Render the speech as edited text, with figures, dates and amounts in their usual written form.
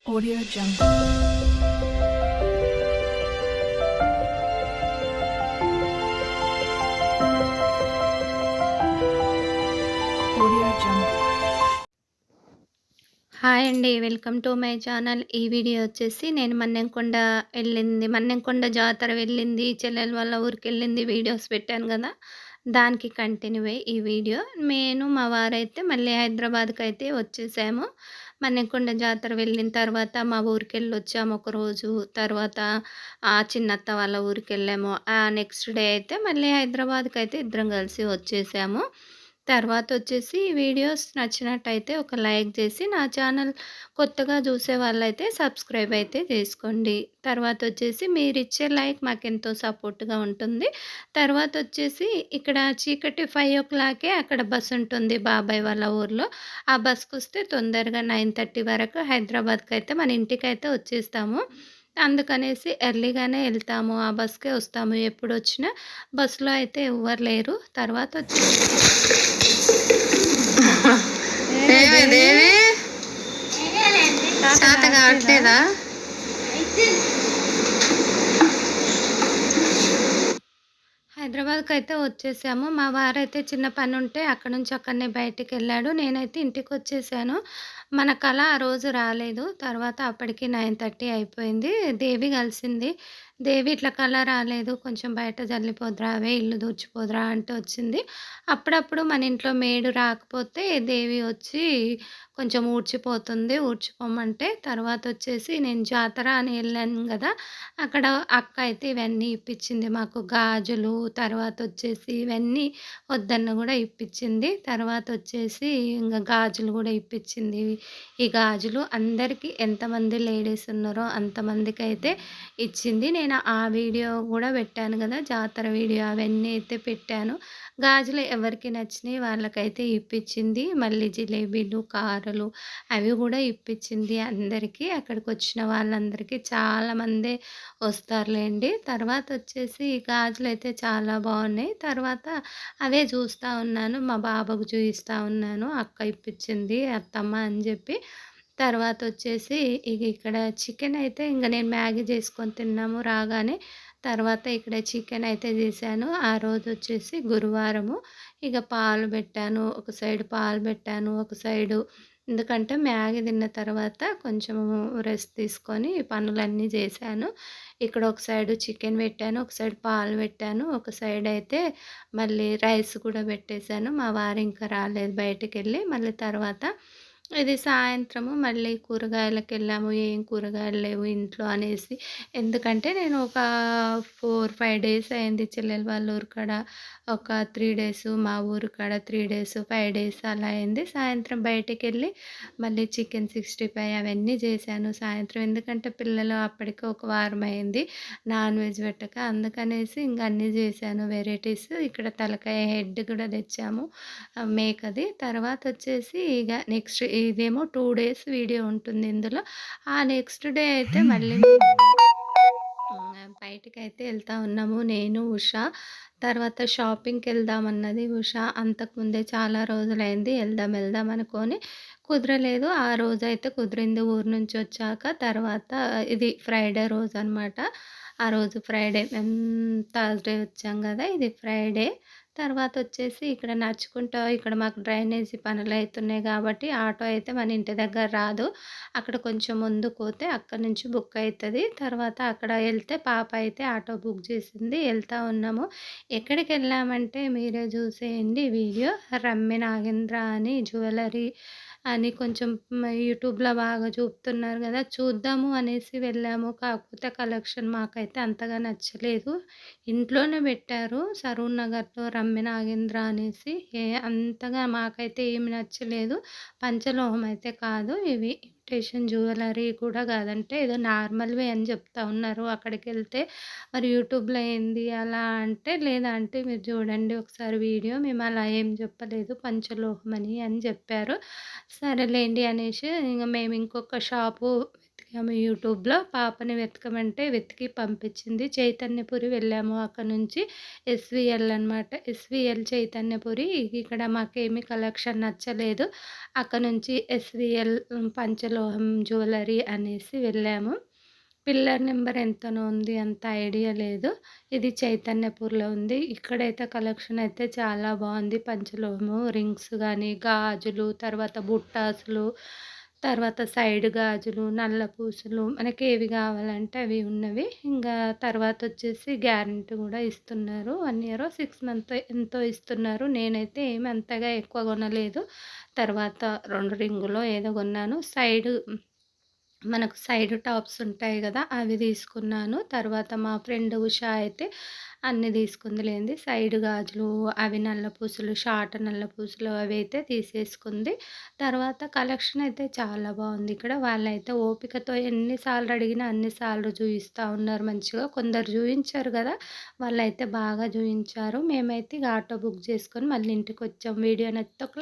Audio Jungle. Audio Jungle. Hi అండి. Welcome to my channel. ఈ video వచ్చేసి నేను మన్నెంకొండ జాతర వెళ్ళింది, చెల్లెల వాళ్ళ ఊరికెళ్ళింది వీడియోస్ పెట్టాను కదా! దానికి కంటిన్యూ ఈ వీడియో. నేను మా వారైతే మళ్ళీ హైదరాబాద్‌కైతే వచ్చేసాము. మన్నెంకొండ జాతర వెళ్ళిన తర్వాత మా ఊరికెళ్ళొచ్చాము ఒకరోజు. తర్వాత చిన్నత్త వాళ్ళ ఊరికెళ్ళాము. నెక్స్ట్ డే అయితే మళ్ళీ హైదరాబాద్‌కైతే ఇద్దరం కలిసి వచ్చేసాము. తర్వాతొచ్చేసి ఈ వీడియోస్ నచ్చినట్టయితే ఒక లైక్ చేసి, నా ఛానల్ కొత్తగా చూసే వాళ్ళైతే సబ్స్క్రైబ్ అయితే చేసుకోండి. తర్వాతొచ్చేసి మీరిచ్చే లైక్ మాకెంతో సపోర్ట్‌గా ఉంటుంది. తర్వాతొచ్చేసి ఇక్కడ చీకటి 5:00కే అక్కడ బస్సుంటుంది బాబాయ్ వాళ్ళ ఊర్లో. ఆ బస్‌కొస్తే తొందరగా 9:30 వరకు హైదరాబాద్‌కైతే మన ఇంటికైతే వచ్చేస్తాము. అందుకనేసి ఎర్లీగానే ఎళ్తాము. ఆ బస్‌కే వస్తాము. ఎప్పుడొచ్చినా బస్సులో అయితే ఎవ్వరు లేరు. దేవి చేత కావట్లేదా? హైదరాబాద్‌కైతే వచ్చేసాము. మా వారైతే చిన్న పనుంటే అక్కడి నుంచి అక్కడనే బయటికెళ్ళాడు. నేనైతే ఇంటికొచ్చేసాను. మన కళ ఆ రోజు రాలేదు. తర్వాత అప్పటికి 9:30 అయిపోయింది. దేవి కలిసింది. దేవి ఇట్లా కళ రాలేదు, కొంచెం బయట జల్లిపోదురావే, ఇల్లు దూర్చిపోదురా అంటే వచ్చింది. అప్పుడప్పుడు మన ఇంట్లో మేడు రాకపోతే దేవి వచ్చి కొంచెం ఊడ్చిపోతుంది. ఊడ్చిపోమంటే తర్వాతొచ్చేసి నేను జాతర అని ఎళ్ళాను గదా! అక్కడ అక్క అయితే ఇవన్నీ ఇప్పించింది మాకు. గాజులు, తర్వాతొచ్చేసి ఇవన్నీ వద్దన్న గూడా ఇప్పించింది. తర్వాతొచ్చేసి ఇంగ గాజులు గూడా ఇప్పించింది. ఈ గాజులు అందరికీ ఎంతమంది లేడీస్ ఉన్నారో అంతమందికైతే ఇచ్చింది. నేను ఆ వీడియో గూడా పెట్టాను గదా! జాతర వీడియో అవన్నీ అయితే పెట్టాను. గాజులు ఎవరికి నచ్చినయి వాళ్ళకైతే ఇప్పించింది. మళ్ళీ జిలేబీలు, కారలు అవి గూడా ఇప్పించింది అందరికీ. అక్కడికొచ్చిన వాళ్ళందరికీ చాలామందే వస్తారులేండి. తర్వాతొచ్చేసి గాజులైతే చాలా బాగున్నాయి. తర్వాత అవే చూస్తా ఉన్నాను. మా బాబుకు చూయిస్తా ఉన్నాను. అక్క ఇప్పించింది అత్తమ్మ అని చెప్పి. తర్వాతొచ్చేసి ఇక్కడ చికెన్ అయితే ఇంక నేను మ్యాగీ చేసుకొని తిన్నాము రాగానే. తర్వాత ఇక్కడ చికెన్ అయితే చేశాను. ఆ రోజొచ్చేసి గురువారము. ఇక పాలు పెట్టాను. ఒక సైడ్ పాలు పెట్టాను. ఒక సైడు ఎందుకంటే మ్యాగీ తిన్న తర్వాత కొంచెము రెస్ట్ తీసుకొని పనులన్నీ చేశాను. ఇక్కడ ఒక సైడు చికెన్ పెట్టాను. ఒక సైడ్ పాలు పెట్టాను. ఒక సైడ్ అయితే మళ్ళీ రైస్ కూడా పెట్టేశాను. మా వారు ఇంకా రాలేదు బయటికెళ్ళి. మళ్ళీ తర్వాత ఇది సాయంత్రము మళ్ళీ కూరగాయలకెళ్ళాము. ఏం కూరగాయలు లేవు ఇంట్లో అనేసి. ఎందుకంటే నేను ఒక 4, 5 డేస్ అయింది చెల్లెల వాళ్ళ ఊరు కాడ. ఒక 3 డేస్ మా ఊరు కాడ 3 డేస్, 5 డేస్ అలా అయింది. సాయంత్రం బయటికెళ్ళి మళ్ళీ చికెన్ 65 అవన్నీ చేశాను సాయంత్రం. ఎందుకంటే పిల్లలు అప్పటికి ఒక వారం అయింది నాన్ వెజ్ పెట్టక. అందుకనేసి ఇంక అన్నీ చేశాను వెరైటీస్. ఇక్కడ తలకాయ హెడ్ కూడా తెచ్చాము మేకది. తర్వాతొచ్చేసి ఇగ నెక్స్ట్ ఇదేమో 2 డేస్ వీడియో ఉంటుంది ఇందులో. ఆ నెక్స్ట్ డే అయితే మళ్ళీ బయటికైతే ఎళ్తా ఉన్నాము నేను, ఉష. తర్వాత షాపింగ్‌కెళ్దామన్నది ఉష. అంతకుముందే చాలా రోజులైంది ఎళ్దాం అనుకోని కుదరలేదు. ఆ రోజైతే కుదిరింది ఊరు నుంచి వచ్చాక. తర్వాత ఇది ఫ్రైడే రోజనమాట. ఆ రోజు ఫ్రైడే థర్స్‌డే వచ్చాం గదా! ఇది ఫ్రైడే. తర్వాతొచ్చేసి ఇక్కడ నడుచుకుంటా ఇక్కడ మాకు డ్రైనేజీ పనులయితున్నాయి గాబట్టి ఆటో అయితే మన ఇంటి దగ్గర రాదు. అక్కడ కొంచెం ముందుకు పోతే అక్కడి నుంచి బుక్ అయితది. తర్వాత అక్కడ ఎళ్తే పాప అయితే ఆటో బుక్ చేసింది. ఎళ్తా ఉన్నాము. ఎక్కడికెళ్ళామంటే మీరే చూసేయండి వీడియో. రమ్య నాగేంద్ర అని జ్యువెలరీ అని కొంచెం యూట్యూబ్‌లో బాగా చూపుతున్నారు గదా! చూద్దాము అనేసి వెళ్ళాము. కాకపోతే కలెక్షన్ మాకైతే అంతగా నచ్చలేదు. ఇంట్లోనే పెట్టారు సరూర్ నగర్‌లో రమ్య నాగేంద్ర అనేసి. అంతగా మాకైతే ఏమి నచ్చలేదు. పంచలోహం అయితే కాదు. ఇవి ఇమిటేషన్ జ్యువెలరీ కూడా కాదంటే ఏదో నార్మల్‌వే అని చెప్తా ఉన్నారు అక్కడికెళ్తే. మరి యూట్యూబ్‌లో ఏంది అలా అంటే, లేదా అంటే మీరు చూడండి ఒకసారి వీడియో. మేము అలా ఏం చెప్పలేదు పంచలోహం అని చెప్పారు. సరేలేండి అనేసి ఇంక మేము ఇంకొక షాపు వెతికాము యూట్యూబ్‌లో. పాపని వెతకమంటే వెతికి పంపించింది. చైతన్యపురి వెళ్ళాము. అక్కడ నుంచి ఎస్‌వీఎల్ అనమాట. ఎస్‌వీఎల్ చైతన్యపురి. ఇక్కడ మాకేమి కలెక్షన్ నచ్చలేదు. అక్కడ నుంచి ఎస్‌వీఎల్ పంచలోహం జ్యువెలరీ అనేసి వెళ్ళాము. పిల్లర్ నెంబర్ ఎంతనో ఉంది. అంత ఐడియా లేదు. ఇది చైతన్యపూర్‌లో ఉంది. ఇక్కడైతే కలెక్షన్ అయితే చాలా బాగుంది. పంచలోహము రింగ్స్ గానీ, గాజులు, తర్వాత బుట్టాసులు, తర్వాత సైడ్ గాజులు, నల్ల పూసలు మనకేవి కావాలంటే అవి ఉన్నవి. ఇంగా తర్వాతొచ్చేసి గ్యారంటీ గూడా ఇస్తున్నారు. 1 ఇయరో, 6 మంతో ఎంతో ఇస్తున్నారు. నేనైతే ఏమి అంతగా ఎక్కువ కొనలేదు. తర్వాత 2 రింగులో ఏదో కొన్నాను. మనకు సైడ్ టాప్స్ ఉంటాయి గదా! అవి తీసుకున్నాను. తర్వాత మా ఫ్రెండ్ ఉషా అయితే అన్నీ తీసుకుందిలెండి. సైడ్ గాజులు, అవి నల్ల పూసలు, షార్ట్ నల్ల పూసలు అవైతే తీసేసుకుంది. తర్వాత కలెక్షన్ అయితే చాలా బాగుంది ఇక్కడ. వాళ్ళైతే ఓపికతో ఎన్ని సార్లు అడిగినా అన్ని సార్లు చూయిస్తా ఉన్నారు మంచిగా. కొందరు చూయించారు గదా! వాళ్ళైతే బాగా చూయించారు. మేమైతే ఇగ ఆటో బుక్ చేసుకొని మళ్ళీ ఇంటికొచ్చాం. వీడియో నచ్చితే ఒక